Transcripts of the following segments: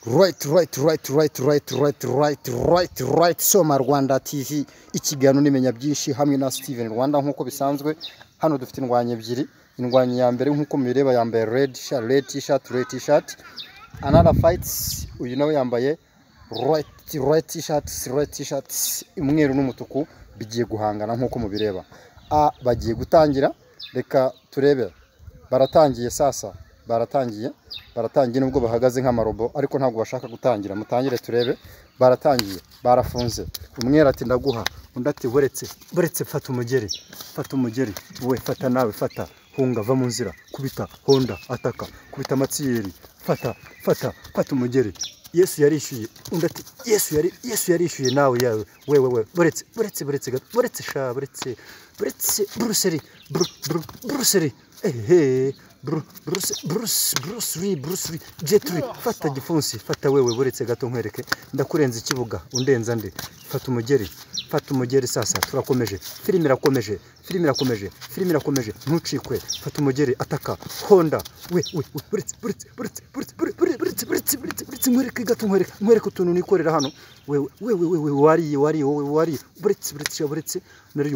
Right. Soma Rwanda TV ikiganiro nimenya byinshi hamwe na Steven Rwanda nkuko bisanzwe. Hano dufite indwanye ebyiri. Indwanye ya mbere nkuko mubireba yambaye red t-shirt. Another fights uyu nawe yambaye red t-shirt umweru n'umutuku bigiye guhangana nkuko mubireba. Bagiye gutangira, reka turebe. Baratangiye sasa. Baratangiye nubwo bahagaze nk'amarobo ariko ntabwo bashaka gutangira. Mutangire turebe. Baratangiye, barafunze. Umwera ati ndaguha, undi ati buretse fata umugeri we fata nawe fata hunga va mu nzira kubita honda ataka kubita amatsiyeri fata umugeri. Yesu yarishyuye, undi ati Yesu yarishyuye nawe yawe wewe buretse Bruce Lee Jet Li fata gifunsi fata wewe buretse gato nkwereke ndakurenza ikibuga undenza nde fata umugeri sasa turakomeje filime irakomeje ntucikwe fata umugeri ataka honda we buretse nkwereke gato nkwereke utuntu nikorera hano wewe wari buretse nari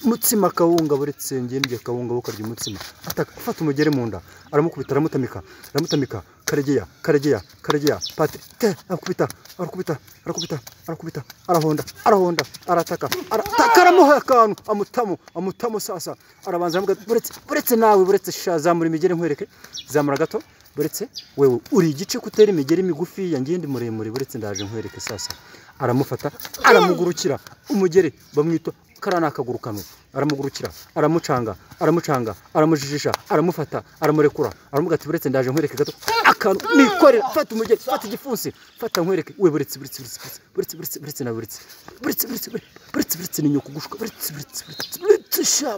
umutsima kawunga buretse ngendye kawunga bukarya umutsima ataka fata umugeri munda aramukubita aramutamika karegeya Patrick arakubita arahonda arataka aramuha akantu amutamo sasa arabanza amuga buretse nawe buretse shazamura imigeri nkwereke zamura gato buretse wewe uri igice kutera imigeri migufi yangende muremure buretse ndaje nkwereke sasa aramufata aramugurukira umugeri bamwita karana akagurukano aramugurukira aramucanga aramujijisha aramufata aramurekura aramuga ati buretse ndaje nkwereke gato akantu nikorera fata umugeri fata igifunsi fata nkwereke we buretse na buretse ni nyoko gushuka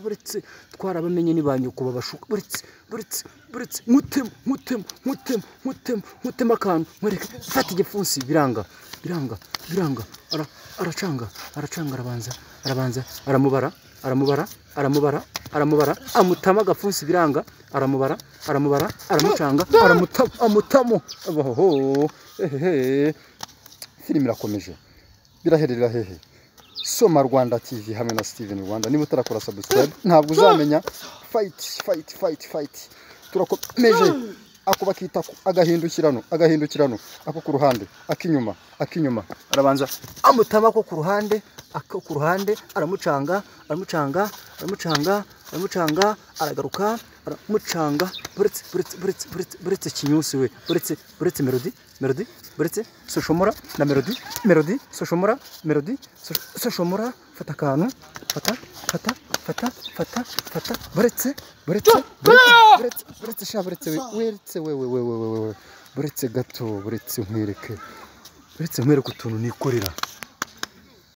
buretse twarabamenye ni banyoko babashuka buretse mutema akantu nkwereke fata igifunsi biranga aracanga arabanza aramubara amutama agafunsi biranga aramubara aramucanga amutamo filime irakomeje biraherera hehe. Soma Rwanda TV hamwe na Steven Rwanda. Niba utarakora subscribe ntabwo uzamenya fight turakomeje. Ako bakita agahindukirano ako ku ruhande akinyuma arabanza amutama ko ku ruhande aramucanga aragaruka aramucanga buretse kinyusi we buretse melody buretse soshomora na melody soshomora fata kanu fata buretse sha buretse wewe buretse gato buretse nkwereke utuntu nikorera